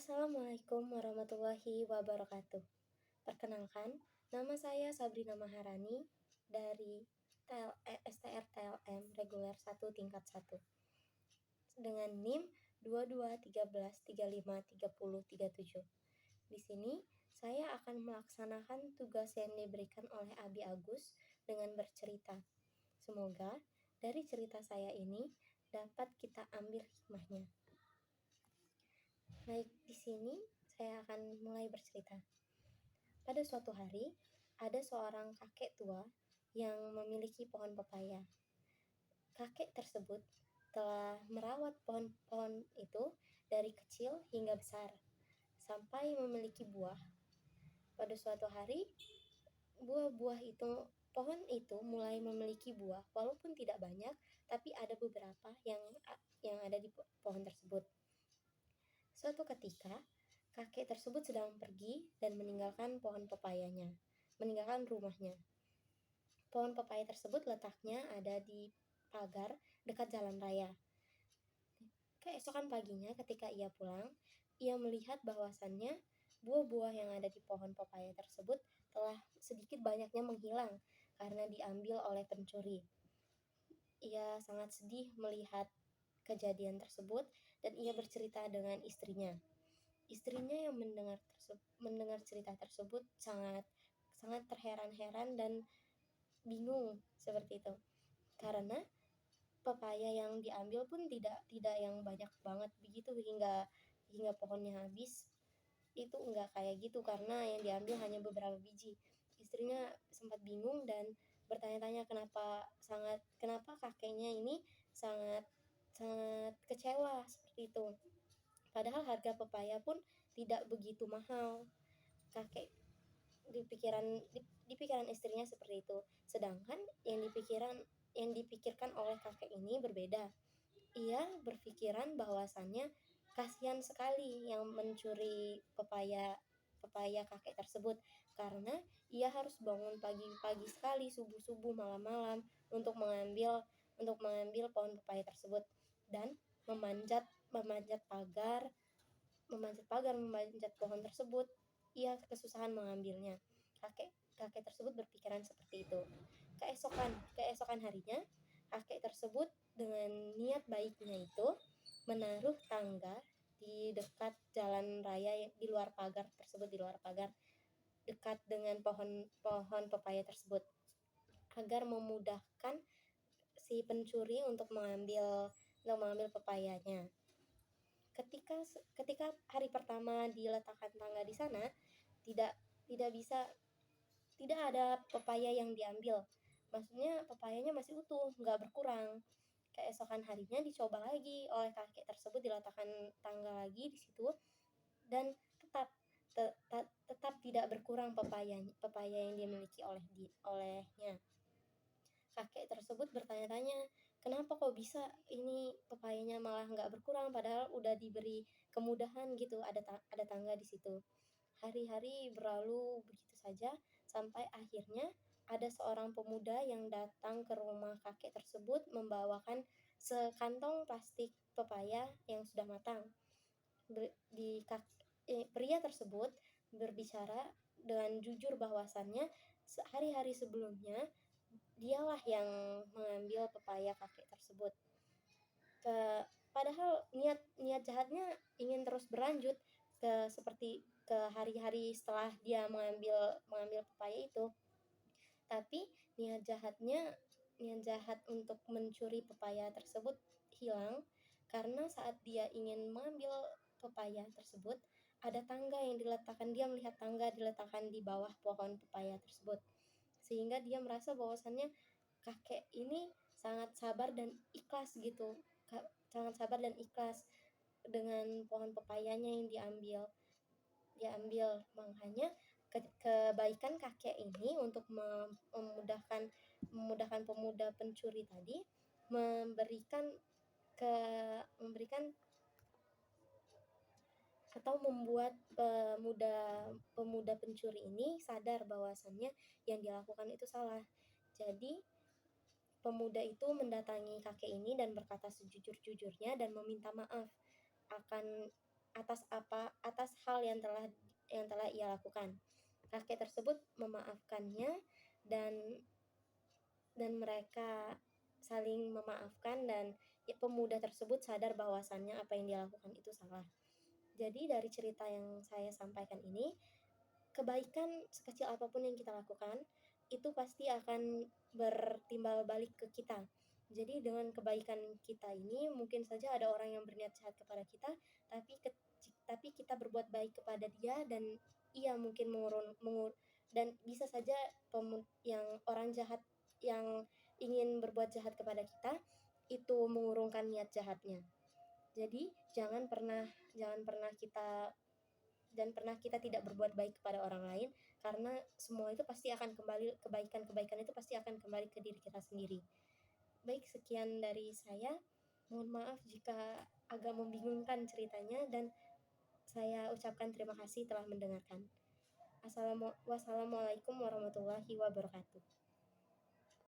Assalamualaikum warahmatullahi wabarakatuh. Perkenalkan, nama saya Sabrina Maharani dari STR TLM Reguler 1 tingkat 1 dengan NIM 2213353037. Di sini saya akan melaksanakan tugas yang diberikan oleh Abi Agus dengan bercerita. Semoga dari cerita saya ini dapat kita ambil hikmahnya. Baik, di sini saya akan mulai bercerita. Pada suatu hari, ada seorang kakek tua yang memiliki pohon pepaya. Kakek tersebut telah merawat pohon-pohon itu dari kecil hingga besar, sampai memiliki buah. Pada suatu hari, pohon itu mulai memiliki buah, walaupun tidak banyak, tapi ada beberapa yang ada di pohon tersebut. Suatu ketika, kakek tersebut sedang pergi dan meninggalkan meninggalkan rumahnya. Pohon pepaya tersebut letaknya ada di pagar dekat jalan raya. Keesokan paginya ketika ia pulang, ia melihat bahwasannya buah-buah yang ada di pohon pepaya tersebut telah sedikit banyaknya menghilang karena diambil oleh pencuri. Ia sangat sedih melihat kejadian tersebut dan ia bercerita dengan istrinya. Istrinya yang mendengar cerita tersebut sangat terheran-heran dan bingung seperti itu. Karena pepaya yang diambil pun tidak yang banyak banget begitu hingga pohonnya habis. Itu enggak kayak gitu karena yang diambil hanya beberapa biji. Istrinya sempat bingung dan bertanya-tanya kenapa kakeknya ini sangat kecewa seperti itu. Padahal harga pepaya pun tidak begitu mahal. Kakek di pikiran istrinya seperti itu. Sedangkan yang dipikirkan oleh kakek ini berbeda. Ia berpikiran bahwasannya kasihan sekali yang mencuri pepaya kakek tersebut karena ia harus bangun pagi-pagi sekali, subuh-subuh, malam-malam untuk mengambil pohon pepaya tersebut dan memanjat pagar, memanjat pohon tersebut. Ia kesusahan mengambilnya. Kakek tersebut berpikiran seperti itu. Keesokan harinya, kakek tersebut dengan niat baiknya itu menaruh tangga di dekat jalan raya di luar pagar dekat dengan pohon pepaya tersebut agar memudahkan si pencuri untuk mengambil pepayanya. Ketika hari pertama diletakkan tangga di sana, tidak ada pepaya yang diambil. Maksudnya pepayanya masih utuh, nggak berkurang. Keesokan harinya dicoba lagi oleh kakek tersebut, diletakkan tangga lagi di situ dan tetap tidak berkurang pepaya yang dimiliki olehnya. Kakek tersebut bertanya-tanya, kenapa kok bisa ini pepayanya malah nggak berkurang padahal udah diberi kemudahan gitu, ada tangga di situ. Hari-hari berlalu begitu saja sampai akhirnya ada seorang pemuda yang datang ke rumah kakek tersebut membawakan sekantong plastik pepaya yang sudah matang. Pria tersebut berbicara dengan jujur bahwasannya hari-hari sebelumnya dialah yang mengambil pepaya kakek tersebut. Padahal niat jahatnya ingin terus berlanjut seperti ke hari-hari setelah dia mengambil pepaya itu. Tapi niat jahat untuk mencuri pepaya tersebut hilang karena saat dia ingin mengambil pepaya tersebut ada tangga yang diletakkan. Dia melihat tangga diletakkan di bawah pohon pepaya tersebut, sehingga dia merasa bahwasannya kakek ini sangat sabar dan ikhlas gitu. Sangat sabar dan ikhlas dengan pohon pepayanya yang diambil. Makanya kebaikan kakek ini untuk memudahkan pemuda pencuri tadi memberikan atau membuat pemuda pencuri ini sadar bahwasannya yang dilakukan itu salah. Jadi pemuda itu mendatangi kakek ini dan berkata sejujur-jujurnya dan meminta maaf akan atas hal yang telah ia lakukan. Kakek tersebut memaafkannya dan mereka saling memaafkan, dan pemuda tersebut sadar bahwasannya apa yang dia lakukan itu salah. Jadi dari cerita yang saya sampaikan ini, kebaikan sekecil apapun yang kita lakukan itu pasti akan bertimbal balik ke kita. Jadi dengan kebaikan kita ini mungkin saja ada orang yang berniat jahat kepada kita, tapi kita berbuat baik kepada dia, dan ia mungkin dan bisa saja yang orang jahat yang ingin berbuat jahat kepada kita itu mengurungkan niat jahatnya. Jadi jangan pernah kita tidak berbuat baik kepada orang lain, karena semua itu pasti akan kembali, kebaikan itu pasti akan kembali ke diri kita sendiri. Baik, sekian dari saya. Mohon maaf jika agak membingungkan ceritanya, dan saya ucapkan terima kasih telah mendengarkan. Wassalamualaikum warahmatullahi wabarakatuh.